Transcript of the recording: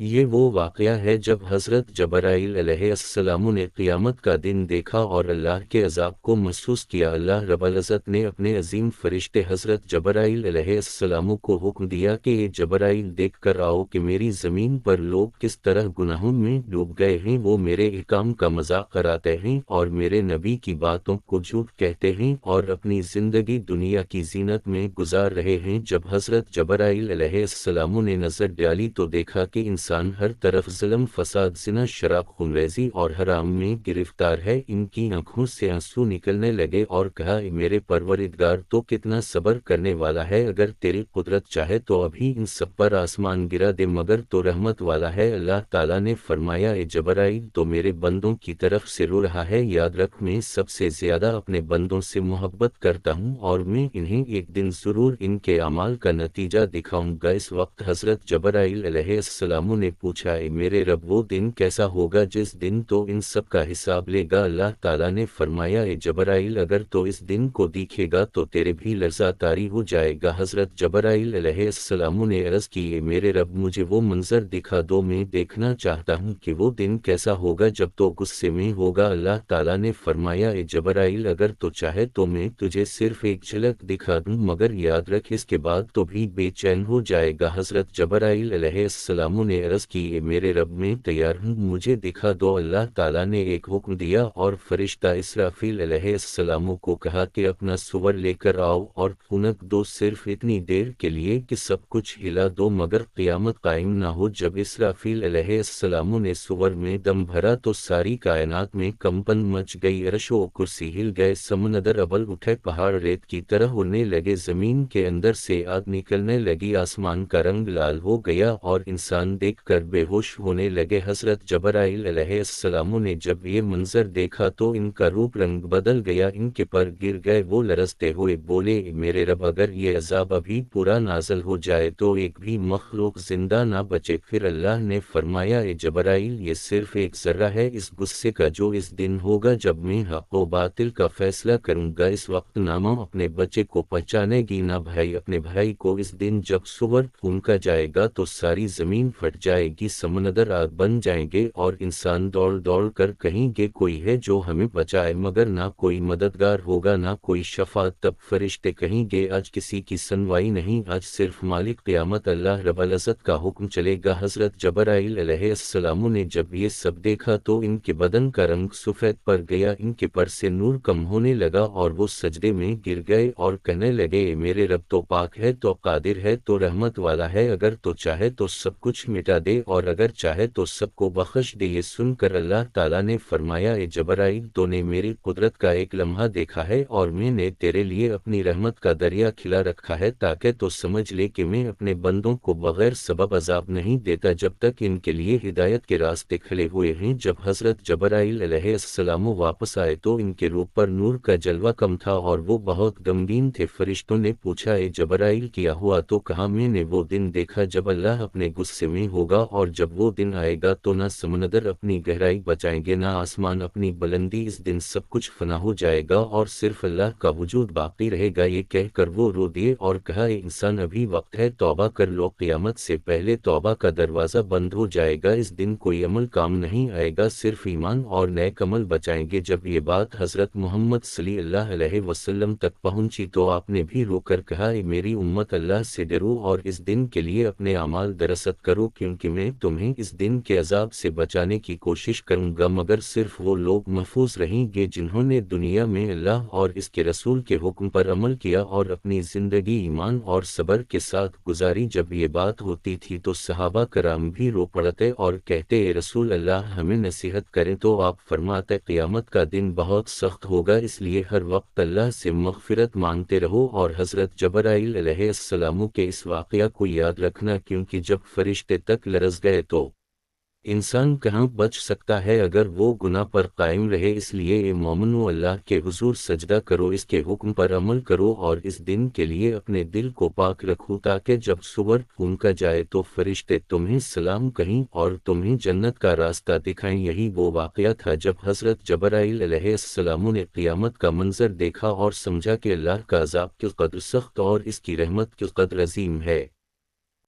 یہ وہ واقعہ ہے جب حضرت جبرائیل علیہ السلام نے قیامت کا دن دیکھا اور اللہ کے عذاب کو محسوس کیا۔ اللہ رب العزت نے اپنے عظیم فرشتے حضرت جبرائیل علیہ السلام کو حکم دیا کہ اے جبرائیل دیکھ کر آؤ کہ میری زمین پر لوگ کس طرح گناہوں میں ڈوب گئے ہیں، وہ میرے احکام کا مذاق کراتے ہیں اور میرے نبی کی باتوں کو جھوٹ کہتے ہیں اور اپنی زندگی دنیا کی زینت میں گزار رہے ہیں۔ جب حضرت جبرائیل علیہ السلام نے نظر ڈالی تو دیکھا کہ انسان ہر طرف ظلم، فساد، زنا، شراب، خونریزی اور حرام میں گرفتار ہے۔ ان کی آنکھوں سے آنسو نکلنے لگے اور کہا، اے میرے پروردگار، تو کتنا صبر کرنے والا ہے، اگر تیری قدرت چاہے تو ابھی ان سب پر آسمان گرا دے، مگر تو رحمت والا ہے۔ اللہ تعالیٰ نے فرمایا، اے جبرائیل تو میرے بندوں کی طرف سے رو رہا ہے، یاد رکھ میں سب سے زیادہ اپنے بندوں سے محبت کرتا ہوں اور میں انہیں ایک دن ضرور ان کے اعمال کا نتیجہ دکھاؤں گا۔ اس وقت حضرت جبرائیل علیہ السلام نے پوچھا، اے میرے رب، وہ دن کیسا ہوگا جس دن تو ان سب کا حساب لے گا؟ اللہ تعالیٰ نے فرمایا، اے جبرائیل اگر تو اس دن کو دیکھے گا تو تیرے بھی لرزہ طاری ہو جائے گا۔ حضرت جبرائیل علیہ السلام نے عرض کی، اے میرے رب، مجھے وہ منظر دکھا دو، میں دیکھنا چاہتا ہوں کہ وہ دن کیسا ہوگا جب تو غصے میں ہوگا۔ اللہ تعالیٰ نے فرمایا، اے جبرائیل اگر تو چاہے تو میں تجھے صرف ایک جھلک دکھا دوں، مگر یاد رکھ اس کے بعد تو بھی بے چین ہو جائے گا۔ حضرت جبرائیل علیہ السلام نے عرض کی، اے میرے رب، میں تیار ہوں، مجھے دکھا دو۔ اللہ تعالیٰ نے ایک حکم دیا اور فرشتہ اسرافیل علیہ السلام کو کہا کہ اپنا سور لے کر آؤ اور پھونک دو، صرف اتنی دیر کے لیے کہ سب کچھ ہلا دو مگر قیامت قائم نہ ہو۔ جب اسرافیل علیہ السلام نے سور میں دم بھرا تو ساری کائنات میں کمپن مچ گئی، عرش و کرسی ہل گئے، سمندر ابل اٹھے، پہاڑ ریت کی طرح اڑنے لگے، زمین کے اندر سے آگ نکلنے لگی، آسمان کا رنگ لال ہو گیا اور انسان دیکھ کر بے ہوش ہونے لگے۔ حضرت جبرائیل علیہ السلام نے جب یہ منظر دیکھا تو ان کا روپ رنگ بدل گیا، ان کے پر گر گئے، وہ لرزتے ہوئے بولے، اے میرے رب، اگر یہ عذاب ابھی پورا نازل ہو جائے تو ایک بھی مخلوق زندہ نہ بچے۔ پھر اللہ نے فرمایا، اے جبرائیل، یہ صرف ایک ذرہ ہے اس غصے کا جو اس دن ہوگا جب میں حق و باطل کا فیصلہ کروں گا۔ اس وقت نہ ماں اپنے بچے کو پہچانے گی، نہ بھائی اپنے بھائی کو۔ اس دن جب سور پھونکا جائے گا تو ساری زمین پھٹ جائے گی، سمندر آگ بن جائیں گے اور انسان دوڑ دوڑ کر کہیں گے کوئی ہے جو ہمیں بچائے، مگر نہ کوئی مددگار ہوگا، نہ کوئی شفاعت۔ تب فرشتے کہیں گے، آج کسی کی سنوائی نہیں، آج صرف مالک قیامت اللہ رب العزت کا حکم چلے گا۔ حضرت جبرائیل علیہ السلام نے جب یہ سب دیکھا تو ان کے بدن کا رنگ سفید پڑ گیا، ان کے پر سے نور کم ہونے لگا اور وہ سجدے میں گر گئے اور کہنے لگے، اے میرے رب، تو پاک ہے، تو قادر ہے، تو رحمت والا ہے، اگر تو چاہے تو سب کچھ مٹا دے اور اگر چاہے تو سب کو بخش دے۔ یہ سن کر اللہ تعالیٰ نے فرمایا، اے جبرائیل، تو نے میری قدرت کا ایک لمحہ دیکھا ہے اور میں نے تیرے لیے اپنی رحمت کا دریا کھلا رکھا ہے تاکہ تو سمجھ لے کہ میں اپنے بندوں کو بغیر سبب عذاب نہیں دیتا جب تک ان کے لیے ہدایت کے راستے کھلے ہوئے ہیں۔ جب حضرت جبرائیل علیہ السلام واپس آئے تو ان کے روپ پر نور کا جلوہ کم تھا اور وہ بہت غمگین تھے۔ فرشتوں نے پوچھا، اے جبرائیل، کیا ہوا؟ تو کہا، میں نے وہ دن دیکھا جب اللہ اپنے غصے میں ہوگا اور جب وہ دن آئے گا تو نہ سمندر اپنی گہرائی بچائیں گے، نہ آسمان اپنی بلندی، اس دن سب کچھ فنا ہو جائے گا اور صرف اللہ کا وجود باقی رہے گا۔ یہ کہہ کر وہ رو دیے اور کہا، اے انسان، ابھی وقت ہے، توبہ کر لو، قیامت سے پہلے توبہ کا دروازہ بند ہو جائے گا، اس دن کوئی عمل کام نہیں آئے گا، صرف ایمان اور نیک عمل بچائیں گے۔ جب یہ بات حضرت محمد صلی اللہ علیہ وسلم تک پہنچی تو آپ نے بھی رو کر کہا، اے میری امت، اللہ سے ڈرو اور اس دن کے لیے اپنے اعمال درست کرو، کیونکہ میں تمہیں اس دن کے عذاب سے بچانے کی کوشش کروں گا، مگر صرف وہ لوگ محفوظ رہیں گے جنہوں نے دنیا میں اللہ اور اس کے رسول کے حکم پر عمل کیا اور اپنی زندگی ایمان اور صبر کے ساتھ گزاری۔ جب یہ بات ہوتی تھی تو صحابہ کرام بھی رو پڑتے اور کہتے، اے رسول اللہ، ہمیں نصیحت کریں، تو آپ فرماتے، قیامت کا دن بہت سخت ہوگا، اس لیے ہر وقت اللہ سے مغفرت مانگتے رہو اور حضرت جبرائیل علیہ السلام کے اس واقعہ کو یاد رکھنا، کیونکہ جب فرشتے تک لرز گئے تو انسان کہاں بچ سکتا ہے اگر وہ گناہ پر قائم رہے۔ اس لیے اے مومنو، اللہ کے حضور سجدہ کرو، اس کے حکم پر عمل کرو اور اس دن کے لیے اپنے دل کو پاک رکھو تاکہ جب سور پھونکا جائے تو فرشتے تمہیں سلام کہیں اور تمہیں جنت کا راستہ دکھائیں۔ یہی وہ واقعہ تھا جب حضرت جبرائیل علیہ السلام نے قیامت کا منظر دیکھا اور سمجھا کہ اللہ کا عذاب کس قدر سخت اور اس کی رحمت کس قدر عظیم ہے۔